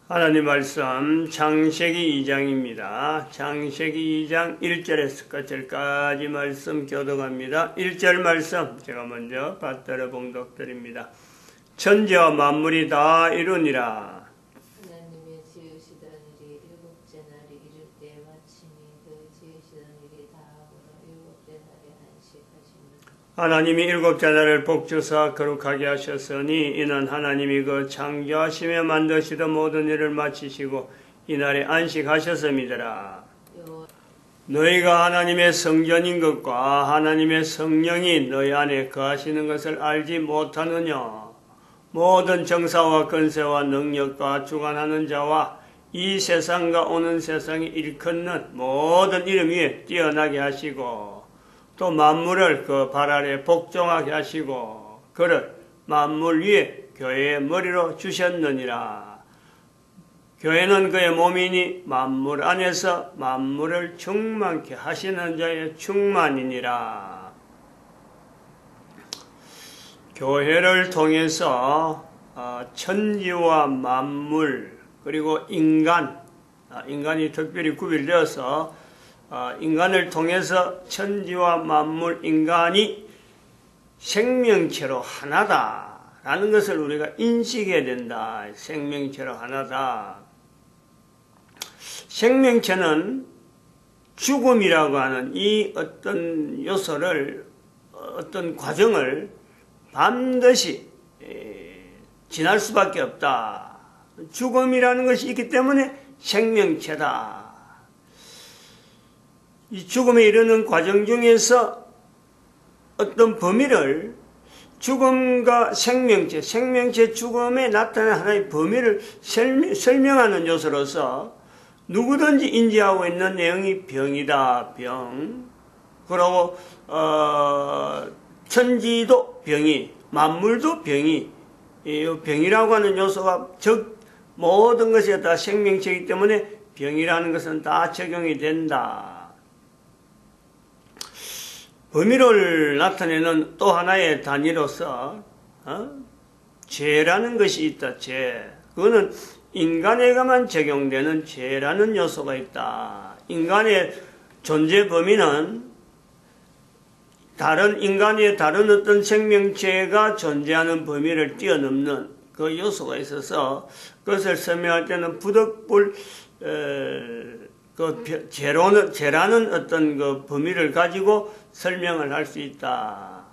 하나님 말씀 창세기 2장입니다. 창세기 2장 1절에서 끝절까지 말씀 교독합니다. 1절 말씀 제가 먼저 받들어 봉독드립니다. 천지와 만물이 다 이루니라. 하나님의 지으시던 일이 일곱째 날이 이를 때 마침이 그 지으시던 일이 다하므로 일곱째 날에 안식하시니라. 하나님이 일곱째 날을 복주사 거룩하게 하셨으니 이는 하나님이 그 창조하시며 만드시던 모든 일을 마치시고 이날에 안식하셨음이더라. 너희가 하나님의 성전인 것과 하나님의 성령이 너희 안에 거하시는 것을 알지 못하느냐. 모든 정사와 권세와 능력과 주관하는 자와 이 세상과 오는 세상이 일컫는 모든 이름 위에 뛰어나게 하시고 또 만물을 그 발 아래 복종하게 하시고 그를 만물 위에 교회의 머리로 주셨느니라. 교회는 그의 몸이니 만물 안에서 만물을 충만케 하시는 자의 충만이니라. 교회를 통해서 천지와 만물 그리고 인간이 특별히 구별되어서 인간을 통해서 천지와 만물 인간이 생명체로 하나다라는 것을 우리가 인식해야 된다. 생명체로 하나다. 생명체는 죽음이라고 하는 이 어떤 요소를 어떤 과정을 반드시 지날 수밖에 없다. 죽음이라는 것이 있기 때문에 생명체다. 이 죽음에 이르는 과정 중에서 어떤 범위를 죽음과 생명체 죽음에 나타나는 하나의 범위를 설명하는 요소로서 누구든지 인지하고 있는 내용이 병이다. 병. 그리고 천지도 병이, 만물도 병이, 병이라고 하는 요소가 모든 것이 다 생명체이기 때문에 병이라는 것은 다 적용이 된다. 범위를 나타내는 또 하나의 단위로서 죄라는 것이 있다. 죄. 그거는 인간에게만 적용되는 죄라는 요소가 있다. 인간의 존재 범위는 다른 인간의 다른 어떤 생명체가 존재하는 범위를 뛰어넘는 그 요소가 있어서 그것을 설명할 때는 부득불 그 죄라는 어떤 그 범위를 가지고 설명을 할 수 있다.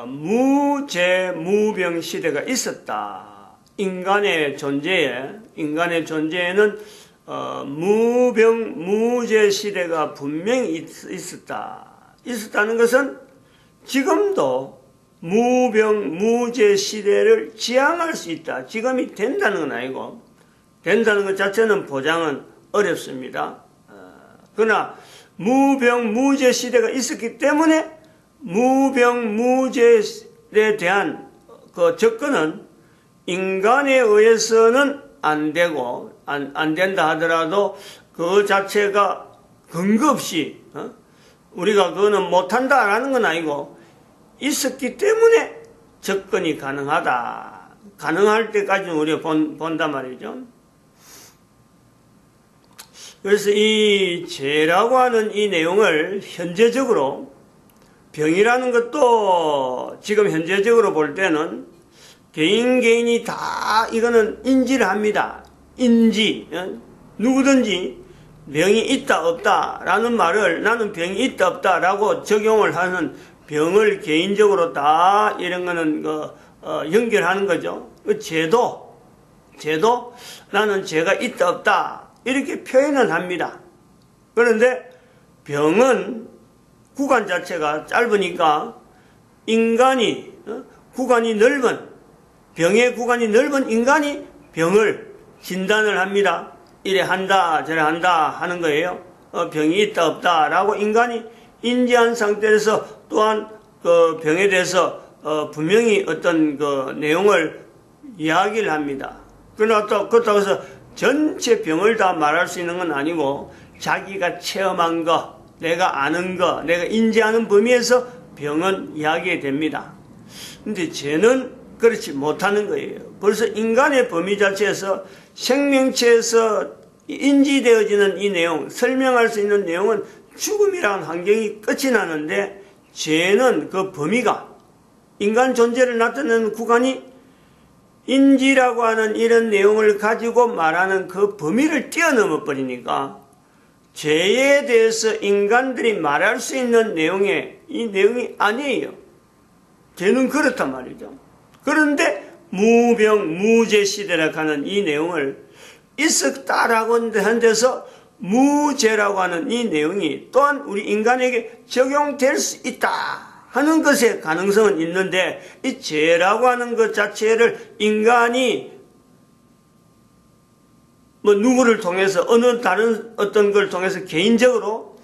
무죄 무병 시대가 있었다. 인간의 존재에는 무병 무죄 시대가 분명히 있었다. 있었다는 것은 지금도 무병 무죄 시대를 지향할 수 있다. 지금이 된다는 건 아니고 된다는 것 자체는 보장은 어렵습니다. 그러나 무병 무죄 시대가 있었기 때문에 무병 무죄에 대한 그 접근은 인간에 의해서는 안 되고 안 된다 하더라도 그 자체가 근거 없이 우리가 그거는 못한다라는 건 아니고 있었기 때문에 접근이 가능하다. 가능할 때까지는 우리가 본단 말이죠. 그래서 이 죄라고 하는 이 내용을 현재적으로 병이라는 것도 지금 현재적으로 볼 때는 개인이 다 이거는 인지를 합니다. 누구든지 병이 있다 없다라는 말을 나는 병이 있다 없다라고 적용을 하는 병을 개인적으로 다 이런 거는 연결하는 거죠. 죄도 나는 죄가 있다 없다 이렇게 표현을 합니다. 그런데 병은 구간 자체가 짧으니까 인간이 병의 구간이 넓은 인간이 병을 진단을 합니다. 이래 한다 저래 한다 하는 거예요. 병이 있다 없다 라고 인간이 인지한 상태에서 또한 그 병에 대해서 분명히 어떤 그 내용을 이야기를 합니다. 그러나 또 그렇다고 해서 전체 병을 다 말할 수 있는 건 아니고 자기가 체험한 거, 내가 아는 거, 내가 인지하는 범위에서 병은 이야기가 됩니다. 근데 죄는 그렇지 못하는 거예요. 벌써 인간의 범위 자체에서 생명체에서 인지되어지는 이 내용, 설명할 수 있는 내용은 죽음이라는 환경이 끝이 나는데 죄는 그 범위가 인간 존재를 나타내는 구간이 인지라고 하는 이런 내용을 가지고 말하는 그 범위를 뛰어넘어 버리니까 죄에 대해서 인간들이 말할 수 있는 내용이 내용이 아니에요. 죄는 그렇단 말이죠. 그런데 무병, 무죄 시대라고 하는 이 내용을 있었다라고 하는 데서 무죄라고 하는 이 내용이 또한 우리 인간에게 적용될 수 있다 하는 것의 가능성은 있는데 이 죄라고 하는 것 자체를 인간이 뭐 누구를 통해서 어느 다른 어떤 걸 통해서 개인적으로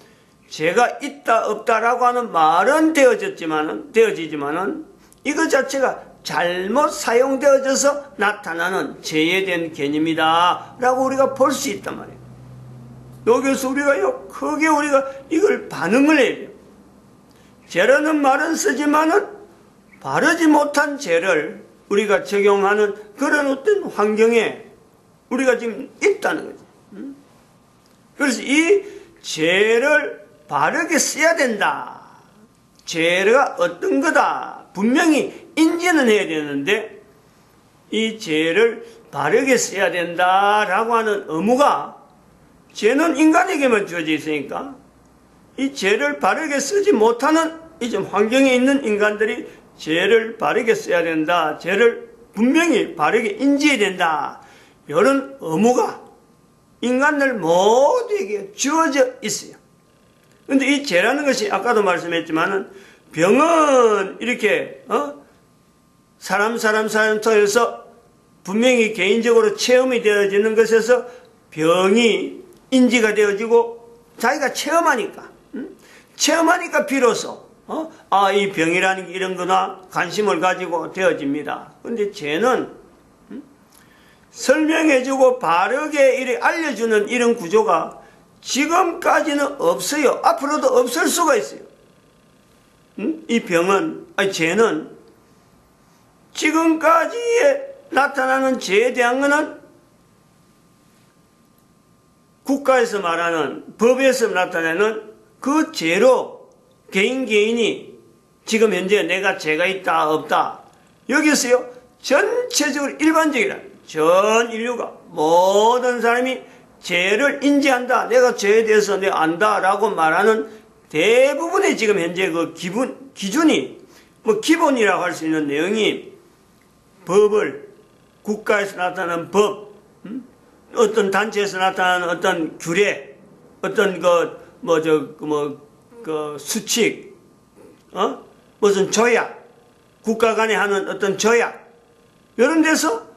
죄가 있다 없다라고 하는 말은 되어지지만은 이것 자체가 잘못 사용되어져서 나타나는 죄에 대한 개념이다 라고 우리가 볼 수 있단 말이에요. 여기서 우리가 크게 우리가 이걸 반응을 해야 돼요. 죄라는 말은 쓰지만은 바르지 못한 죄를 우리가 적용하는 그런 어떤 환경에 우리가 지금 있다는 거죠. 그래서 이 죄를 바르게 써야 된다. 죄가 어떤 거다. 분명히 인지는 해야 되는데 이 죄를 바르게 써야 된다라고 하는 의무가 죄는 인간에게만 주어져 있으니까 이 죄를 바르게 쓰지 못하는 이 환경에 있는 인간들이 죄를 바르게 써야 된다. 죄를 분명히 바르게 인지해야 된다. 이런 의무가 인간들 모두에게 주어져 있어요. 그런데 이 죄라는 것이 아까도 말씀했지만은 병은 이렇게 사람 통해서 분명히 개인적으로 체험이 되어지는 것에서 병이 인지가 되어지고 자기가 체험하니까 비로소 이 병이라는 게 이런 거나 관심을 가지고 되어집니다. 그런데 죄는 설명해주고 바르게 이렇게 알려주는 이런 구조가 지금까지는 없어요. 앞으로도 없을 수가 있어요. 이 죄는 지금까지에 나타나는 죄에 대한 것은 국가에서 말하는 법에서 나타내는 그 죄로 개인이 지금 현재 내가 죄가 있다 없다 여기서요 전체적으로 일반적이라 전 인류가 모든 사람이 죄를 인지한다. 내가 죄에 대해서 내가 안다라고 말하는 대부분의 지금 현재 그 기준이 기본이라고 할 수 있는 내용이 법을 국가에서 나타나는 법, 어떤 단체에서 나타나는 어떤 규례, 어떤 수칙, 무슨 조약, 국가 간에 하는 어떤 조약, 이런 데서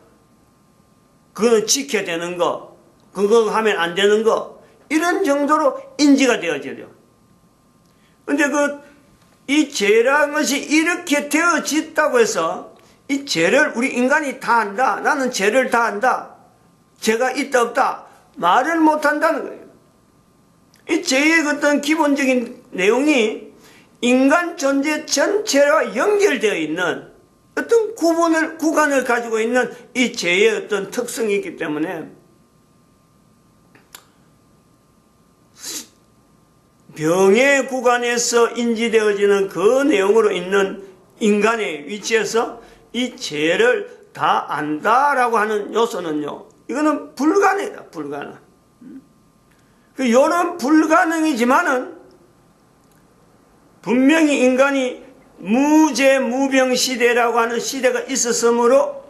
그거는 지켜야 되는 거, 그거 하면 안 되는 거, 이런 정도로 인지가 되어져요. 근데 이 죄라는 것이 이렇게 되어졌다고 해서 이 죄를 우리 인간이 다 한다. 나는 죄를 다 한다. 죄가 있다 없다. 말을 못 한다는 거예요. 이 죄의 어떤 기본적인 내용이 인간 존재 전체와 연결되어 있는 어떤 구간을 가지고 있는 이 죄의 어떤 특성이 있기 때문에 병의 구간에서 인지되어지는 그 내용으로 있는 인간의 위치에서 이 죄를 다 안다라고 하는 요소는요, 이거는 불가능이다, 불가능. 이런 불가능이지만은 분명히 인간이 무죄, 무병 시대라고 하는 시대가 있었으므로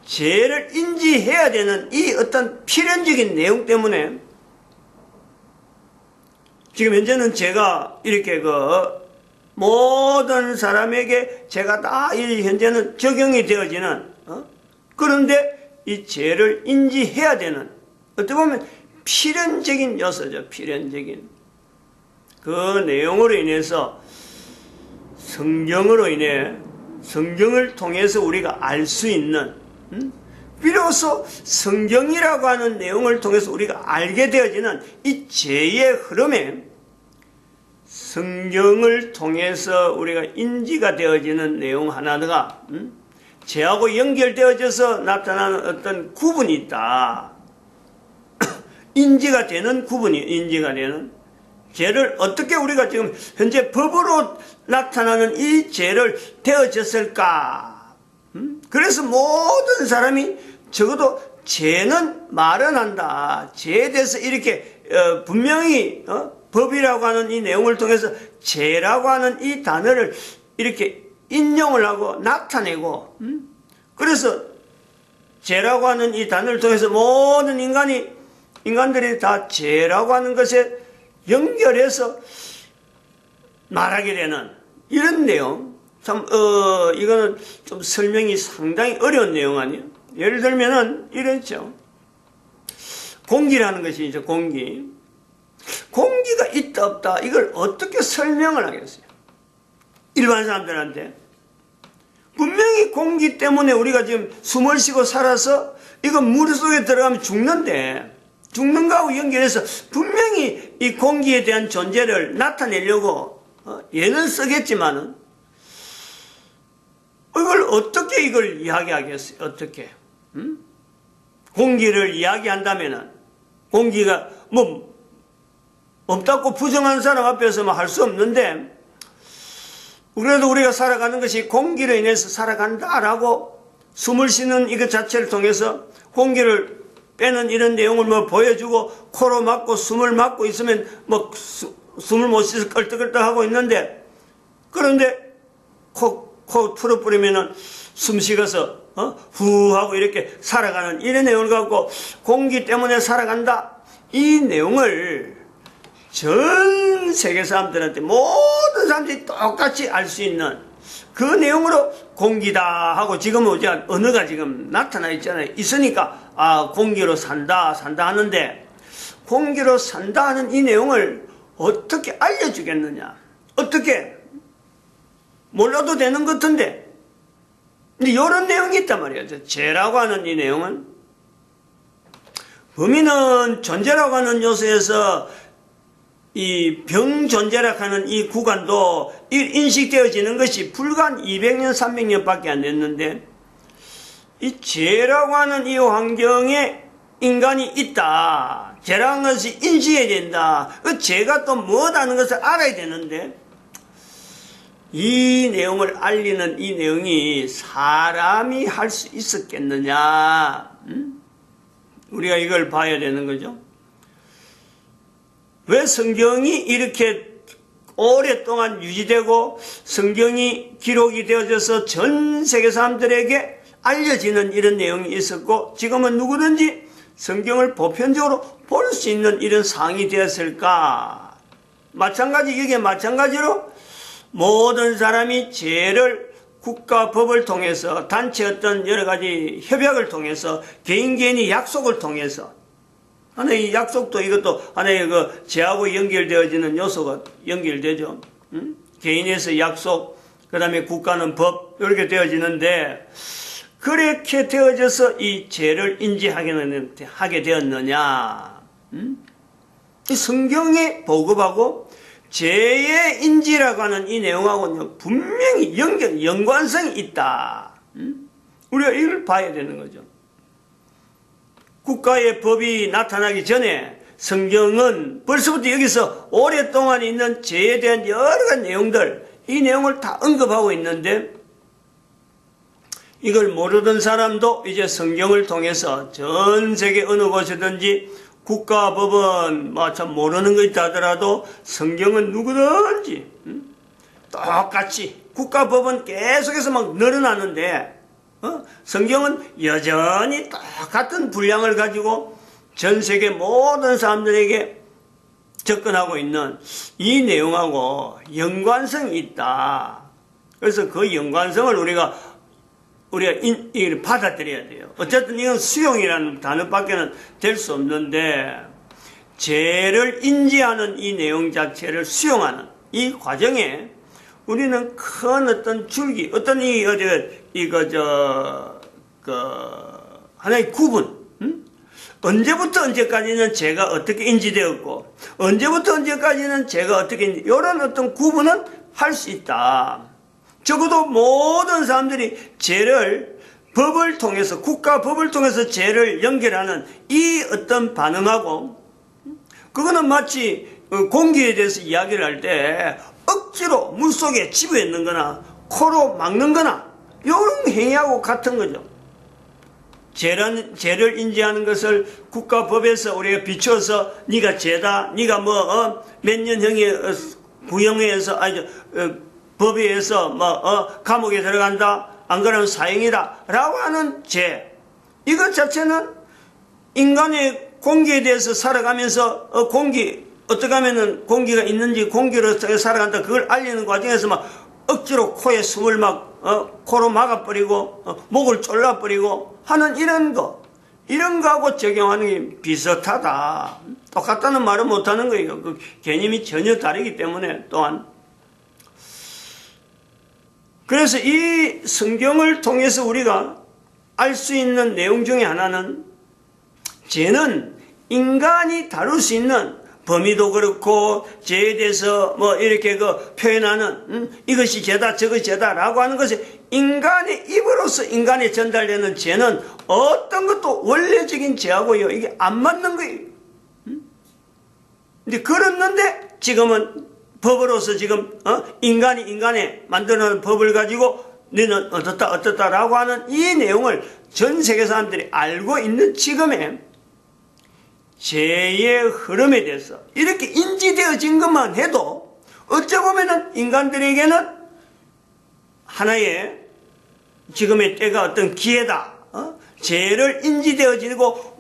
죄를 인지해야 되는 이 어떤 필연적인 내용 때문에 지금 현재는 제가 이렇게 모든 사람에게 제가 다 현재는 적용이 되어지는 그런데 이 죄를 인지해야 되는 어떻게 보면 필연적인 요소죠. 필연적인 그 내용으로 인해서 성경을 통해서 우리가 알 수 있는 비로소 성경이라고 하는 내용을 통해서 우리가 알게 되어지는 이 죄의 흐름에 성경을 통해서 우리가 인지가 되어지는 내용 하나가 죄하고 연결되어져서 나타나는 어떤 구분이 있다. 인지가 되는 구분이, 인지가 되는. 죄를 어떻게 우리가 지금 현재 법으로 나타나는 이 죄를 되어졌을까? 그래서 모든 사람이 적어도 죄는 말은 한다. 죄에 대해서 이렇게 분명히 법이라고 하는 이 내용을 통해서 죄라고 하는 이 단어를 이렇게 인용을 하고 나타내고, 그래서 죄라고 하는 이 단어를 통해서 모든 인간들이 다 죄라고 하는 것에 연결해서 말하게 되는 이런 내용. 참, 이거는 좀 설명이 상당히 어려운 내용 아니에요? 예를 들면은 이랬죠. 공기라는 것이 이제 공기. 공기가 있다 없다 이걸 어떻게 설명을 하겠어요? 일반 사람들한테. 분명히 공기 때문에 우리가 지금 숨을 쉬고 살아서 이거 물 속에 들어가면 죽는데 죽는 거하고 연결해서 분명히 이 공기에 대한 존재를 나타내려고 예는 쓰겠지만은 이걸 이야기하겠어요? 어떻게? 공기를 이야기한다면은 공기가 뭐 없다고 부정하는 사람 앞에서 할 수 없는데 그래도 우리가 살아가는 것이 공기로 인해서 살아간다라고 숨을 쉬는 이것 자체를 통해서 공기를 빼는 이런 내용을 뭐 보여주고 코로 막고 숨을 막고 있으면 뭐 숨을 못 쉬어서 끌떡끌떡하고 있는데 그런데 코 풀어버리면은 숨 식어서 후 하고 이렇게 살아가는 이런 내용을 갖고 공기 때문에 살아간다 이 내용을 전 세계 사람들한테 모든 사람들이 똑같이 알 수 있는 그 내용으로 공기다 하고 지금 언어가 지금 나타나 있잖아요. 있으니까 공기로 산다 하는데 공기로 산다 하는 이 내용을 어떻게 알려주겠느냐? 어떻게? 몰라도 되는 것 같은데 근데 이런 내용이 있단 말이에요. 죄라고 하는 이 내용은 범인은 존재라고 하는 요소에서 이 병존재라고 하는 이 구간도 인식되어지는 것이 불과 200년, 300년 밖에 안 됐는데 이 죄라고 하는 이 환경에 인간이 있다. 죄라는 것이 인식해야 된다. 그 죄가 또 뭐다는 것을 알아야 되는데 이 내용을 알리는 이 내용이 사람이 할 수 있었겠느냐? 우리가 이걸 봐야 되는 거죠. 왜 성경이 이렇게 오랫동안 유지되고 성경이 기록이 되어져서 전 세계 사람들에게 알려지는 이런 내용이 있었고 지금은 누구든지 성경을 보편적으로 볼 수 있는 이런 상황이 되었을까? 여기에 마찬가지로 모든 사람이 죄를 국가 법을 통해서 단체 어떤 여러 가지 협약을 통해서 개인이 약속을 통해서 하나의 약속도 이것도 하나의 그 죄하고 연결되어지는 요소가 연결되죠. 개인에서 약속, 그 다음에 국가는 법 이렇게 되어지는데 그렇게 되어져서 이 죄를 인지하게 되었느냐? 이 성경에 보급하고 죄의 인지라고 하는 이 내용하고는 분명히 연관성이 있다. 우리가 이걸 봐야 되는 거죠. 국가의 법이 나타나기 전에 성경은 벌써부터 여기서 오랫동안 있는 죄에 대한 여러 가지 내용들, 이 내용을 다 언급하고 있는데 이걸 모르던 사람도 이제 성경을 통해서 전 세계 어느 곳이든지 국가법은 참 모르는 거 있다 하더라도 성경은 누구든지 똑같이 국가법은 계속해서 막 늘어나는데 성경은 여전히 똑같은 분량을 가지고 전 세계 모든 사람들에게 접근하고 있는 이 내용하고 연관성이 있다. 그래서 그 연관성을 우리가 받아들여야 돼요. 어쨌든 이건 수용이라는 단어밖에는 될 수 없는데 죄를 인지하는 이 내용 자체를 수용하는 이 과정에 우리는 큰 어떤 줄기, 어떤 하나의 구분, 언제부터 언제까지는 죄가 어떻게 인지되었고, 언제부터 언제까지는 죄가 어떻게 이런 어떤 구분은 할 수 있다. 적어도 모든 사람들이 죄를 법을 통해서, 국가 법을 통해서 죄를 연결하는 이 어떤 반응하고, 그거는 마치 공기에 대해서 이야기를 할 때 억지로 물속에 집어넣는 거나 코로 막는 거나 이런 행위하고 같은 거죠. 죄를 인지하는 것을 국가법에서 우리가 비추어서 네가 죄다, 네가 몇 년형의 구형에서 법에 의해서 감옥에 들어간다, 안 그러면 사형이다 라고 하는 죄, 이것 자체는 인간의 공기에 대해서 살아가면서 어떻게 하면은 공기가 있는지 공기로 살아간다, 그걸 알리는 과정에서 막 억지로 코에 숨을 코로 막아버리고 목을 졸라버리고 하는 이런 거하고 적용하는 게 비슷하다. 똑같다는 말은 못하는 거예요. 그 개념이 전혀 다르기 때문에. 또한 그래서 이 성경을 통해서 우리가 알 수 있는 내용 중에 하나는, 죄는 인간이 다룰 수 있는, 범위도 그렇고 죄에 대해서 이렇게 표현하는 이것이 죄다 저것이 죄다라고 하는 것이 인간의 입으로서 인간에 전달되는 죄는 어떤 것도 원래적인 죄하고요, 이게 안 맞는 거예요. 근데 그렇는데 지금은 법으로서 지금 인간이 인간에 만드는 법을 가지고 너는 어떻다라고 하는 이 내용을 전 세계 사람들이 알고 있는 지금에 죄의 흐름에 대해서 이렇게 인지되어진 것만 해도 어찌 보면은 인간들에게는 하나의 지금의 때가 어떤 기회다. 죄를 인지되어지고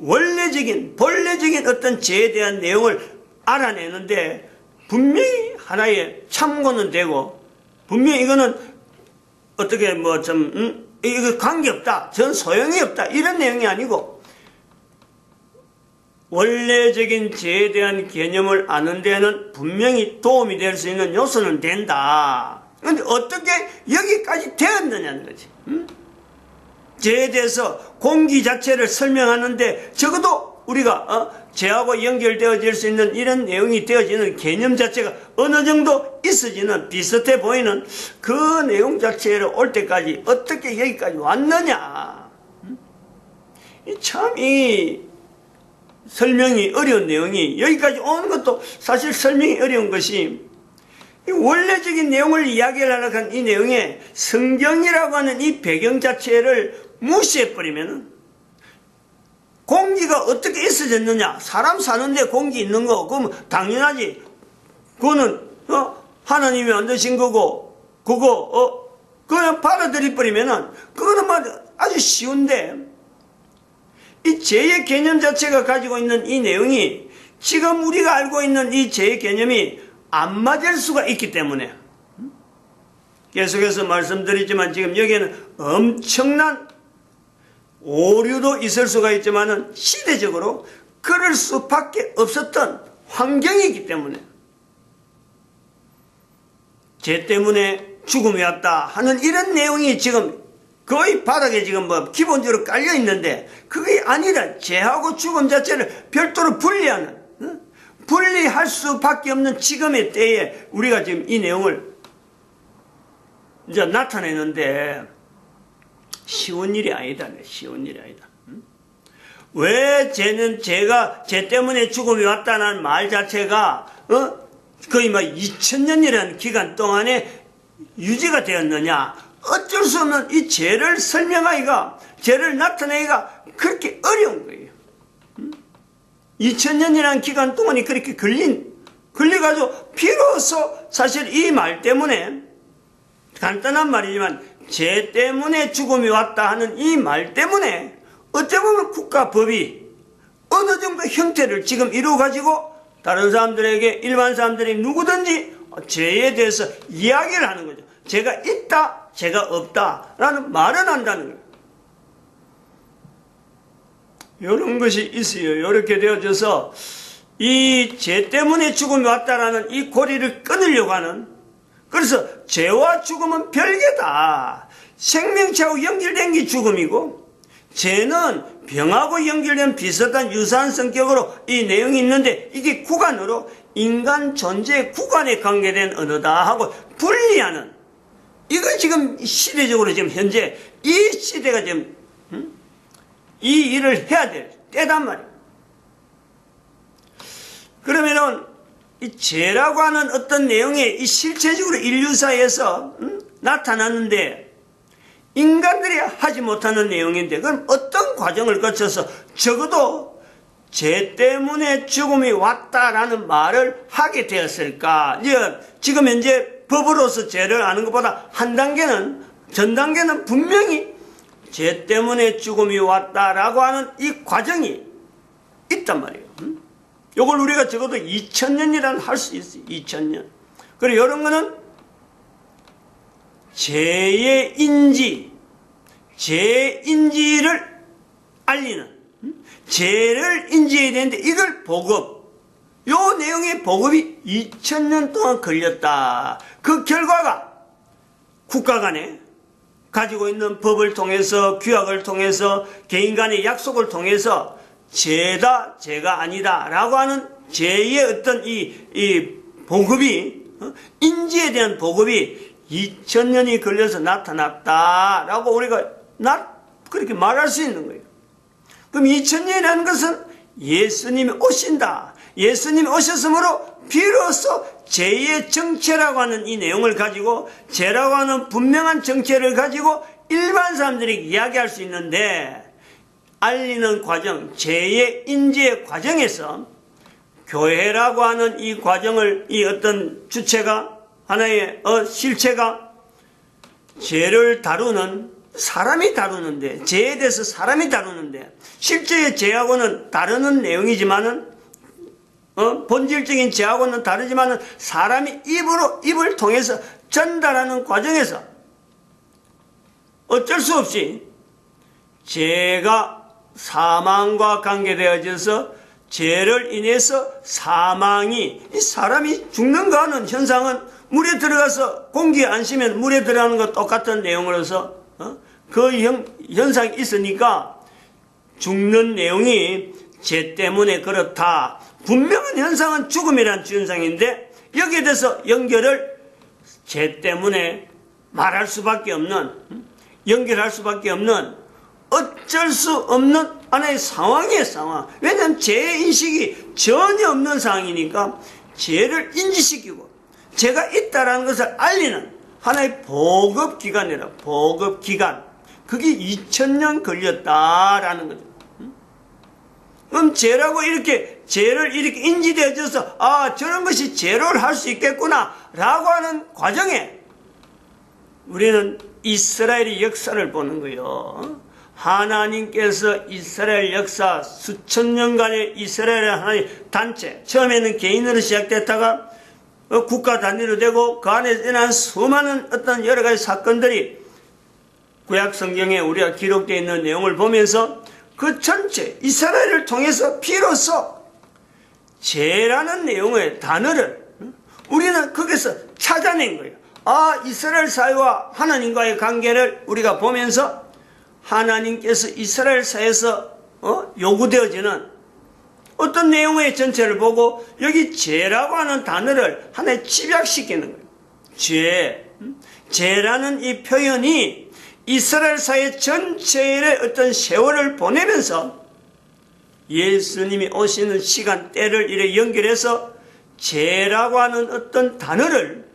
본래적인 어떤 죄에 대한 내용을 알아내는데 분명히 하나의 참고는 되고, 분명히 이거는 어떻게 이거 관계없다, 전 소용이 없다, 이런 내용이 아니고, 원래적인 죄에 대한 개념을 아는 데는 분명히 도움이 될 수 있는 요소는 된다. 그런데 어떻게 여기까지 되었느냐는 거지. 죄에 대해서 공기 자체를 설명하는데 적어도 우리가 죄하고 연결되어질 수 있는 이런 내용이 되어지는 개념 자체가 어느 정도 있어지는, 비슷해 보이는 그 내용 자체로 올 때까지 어떻게 여기까지 왔느냐. 참 설명이 어려운 내용이 여기까지 오는 것도 사실 설명이 어려운 것이, 원래적인 내용을 이야기를 하려고 한 이 내용에 성경이라고 하는 이 배경 자체를 무시해버리면 공기가 어떻게 있어졌느냐, 사람 사는데 공기 있는 거 그럼 당연하지, 그거는 하나님이 만드신 거고 그냥 받아들여버리면은 그거는 아주 쉬운데, 이 죄의 개념 자체가 가지고 있는 이 내용이 지금 우리가 알고 있는 이 죄의 개념이 안 맞을 수가 있기 때문에, 계속해서 말씀드리지만 지금 여기에는 엄청난 오류도 있을 수가 있지만은 시대적으로 그럴 수밖에 없었던 환경이기 때문에, 죄 때문에 죽음이 왔다 하는 이런 내용이 지금 거의 바닥에 지금 기본적으로 깔려 있는데, 그게 아니라 죄하고 죽음 자체를 별도로 분리할 수밖에 없는 지금의 때에 우리가 지금 이 내용을 이제 나타내는데 쉬운 일이 아니다. 쉬운 일이 아니다. 왜 죄 때문에 죽음이 왔다는 말 자체가 거의 2000년이라는 기간 동안에 유지가 되었느냐. 어쩔 수 없는 이 죄를 설명하기가, 죄를 나타내기가 그렇게 어려운 거예요. 2000년이라는 기간 동안이 그렇게 걸려가지고 비로소 사실 이 말 때문에, 간단한 말이지만 죄 때문에 죽음이 왔다 하는 이 말 때문에 어찌 보면 국가법이 어느 정도 형태를 지금 이루어가지고 다른 사람들에게, 일반 사람들이 누구든지 죄에 대해서 이야기를 하는 거죠. 죄가 있다, 죄가 없다 라는 말은 한다는 거예요. 이런 것이 있어요. 이렇게 되어져서 이 죄 때문에 죽음이 왔다라는 이 고리를 끊으려고 하는, 그래서 죄와 죽음은 별개다. 생명체하고 연결된 게 죽음이고, 죄는 병하고 연결된 비슷한 유사한 성격으로 이 내용이 있는데, 이게 구간으로 인간 존재의 구간에 관계된 언어다 하고 분리하는, 이거 지금 시대적으로 지금 현재 이 시대가 지금 이 일을 해야 될 때단 말이에요. 그러면은 이 죄라고 하는 어떤 내용이 이 실체적으로 인류사에서 나타났는데 인간들이 하지 못하는 내용인데 그럼 어떤 과정을 거쳐서 적어도 죄 때문에 죽음이 왔다라는 말을 하게 되었을까? 지금 현재 법으로서 죄를 아는 것보다 전 단계는 분명히 죄 때문에 죽음이 왔다라고 하는 이 과정이 있단 말이에요. 이걸 우리가 적어도 2000년이라는 할 수 있어요. 2000년. 그리고 이런 거는 죄의 인지를 알리는, 죄를 인지해야 되는데 이걸 요 내용의 보급이 2000년 동안 걸렸다. 그 결과가 국가 간에 가지고 있는 법을 통해서, 규약을 통해서, 개인 간의 약속을 통해서 죄다, 죄가 아니다 라고 하는 죄의 어떤 이 보급이, 인지에 대한 보급이 2000년이 걸려서 나타났다 라고 우리가 그렇게 말할 수 있는 거예요. 그럼 2000년이라는 것은 예수님이 오신다. 예수님이 오셨으므로 비로소 죄의 정체라고 하는 이 내용을 가지고, 죄라고 하는 분명한 정체를 가지고 일반 사람들이 이야기할 수 있는데, 알리는 과정, 죄의 인지의 과정에서 교회라고 하는 이 과정을, 이 어떤 주체가, 하나의 실체가 죄를 다루는, 사람이 다루는데, 죄에 대해서 사람이 다루는데, 실제의 죄하고는 다르는 내용이지만은, 본질적인 죄하고는 다르지만은, 사람이 입을 통해서 전달하는 과정에서 어쩔 수 없이 죄가 사망과 관계되어져서 죄를 인해서 사람이 죽는가 하는 현상은 물에 들어가서 공기에 안 쉬면 물에 들어가는 것 똑같은 내용으로서 그 현상이 있으니까 죽는 내용이 죄 때문에 그렇다. 분명한 현상은 죽음이란 현상인데 여기에 대해서 연결을 죄 때문에 말할 수밖에 없는, 연결할 수밖에 없는 어쩔 수 없는 하나의 상황이에요, 상황. 왜냐하면 죄인식이 전혀 없는 상황이니까 죄를 인지시키고 죄가 있다는 것을 알리는 하나의 보급기관이라, 보급기관. 그게 2000년 걸렸다라는 거죠. 그럼 죄라고 죄를 이렇게 인지되어져서, 저런 것이 죄를 할 수 있겠구나, 라고 하는 과정에 우리는 이스라엘의 역사를 보는 거예요. 하나님께서 이스라엘 역사, 수천 년간의 이스라엘의 하나의 단체, 처음에는 개인으로 시작됐다가 국가 단위로 되고 그 안에 일어난 수많은 어떤 여러 가지 사건들이 구약 성경에 우리가 기록되어 있는 내용을 보면서 그 전체 이스라엘을 통해서 비로소 죄라는 내용의 단어를 우리는 거기서 찾아낸 거예요. 이스라엘 사회와 하나님과의 관계를 우리가 보면서 하나님께서 이스라엘 사회에서 요구되어지는 어떤 내용의 전체를 보고 여기 죄라고 하는 단어를 하나에 집약시키는 거예요. 죄라는 이 표현이 이스라엘 사회 전체의 어떤 세월을 보내면서 예수님이 오시는 시간대를 이렇게 연결해서 죄라고 하는 어떤 단어를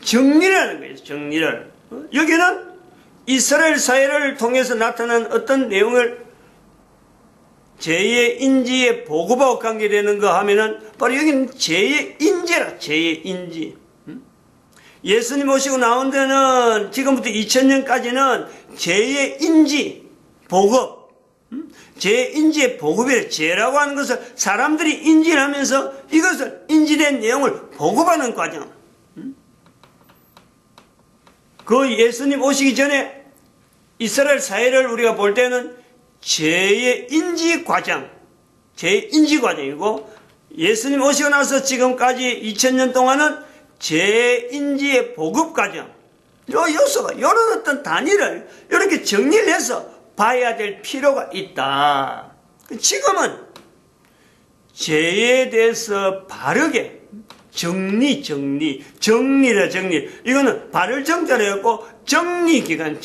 정리를 하는 거예요. 정리를. 여기는 이스라엘 사회를 통해서 나타난 어떤 내용을 죄의 인지에 보고하고 관계되는 거 하면은 바로 여기는 죄의 인지라. 죄의 인지. 예수님 오시고 나온 데는 지금부터 2000년까지는 죄의 인지, 보급. 죄의 인지의 보급이래. 죄라고 하는 것을 사람들이 인지를 하면서 이것을 인지된 내용을 보급하는 과정. 그 예수님 오시기 전에 이스라엘 사회를 우리가 볼 때는 죄의 인지 과정, 죄의 인지 과정이고 예수님 오시고 나서 지금까지 2000년 동안은 죄의 인지의 보급 과정, 요 요소가, 요런 어떤 단위를 이렇게 정리를 해서 봐야 될 필요가 있다. 지금은 죄에 대해서 바르게 정리라 정리. 이거는 발을 정자로 했고 정리기간.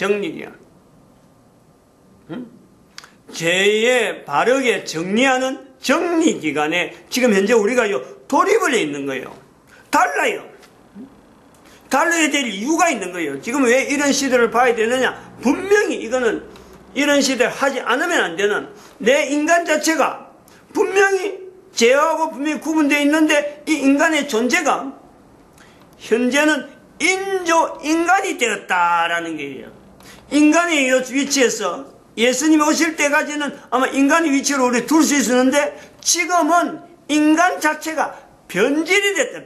죄의 바르게 정리하는 정리기간에 지금 현재 우리가 돌입을 해 있는 거예요. 달라요. 달라야 될 이유가 있는 거예요. 지금 왜 이런 시대를 봐야 되느냐? 분명히 이거는 이런 시대를 하지 않으면 안 되는 내 인간 자체가 분명히 죄하고 분명히 구분되어 있는데 이 인간의 존재가 현재는 인조인간이 되었다라는 거예요. 인간의 위치에서 예수님 오실 때까지는 아마 인간의 위치로 우리 둘 수 있었는데 지금은 인간 자체가 변질이 됐다.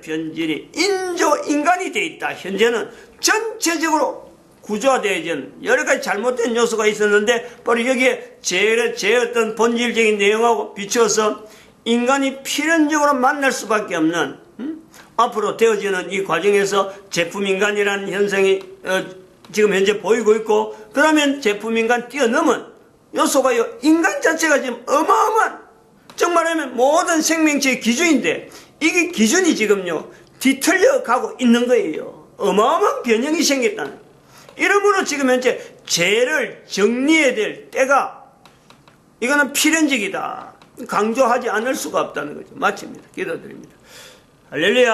인조인간이 되어 있다. 현재는 전체적으로 구조화되어 있는 여러 가지 잘못된 요소가 있었는데 바로 여기에 죄의 어떤 본질적인 내용하고 비추어서 인간이 필연적으로 만날 수밖에 없는 앞으로 되어지는 이 과정에서 제품인간이라는 현상이 지금 현재 보이고 있고 그러면 제품인간 뛰어넘은 요소가 인간 자체가 지금 어마어마한 정말하면 모든 생명체의 기준인데 이게 기준이 지금요 뒤틀려 가고 있는 거예요. 어마어마한 변형이 생겼다는 이러므로 지금 현재 죄를 정리해야 될 때가 이거는 필연적이다. 강조하지 않을 수가 없다는 거죠. 마칩니다. 기도드립니다. 할렐루야.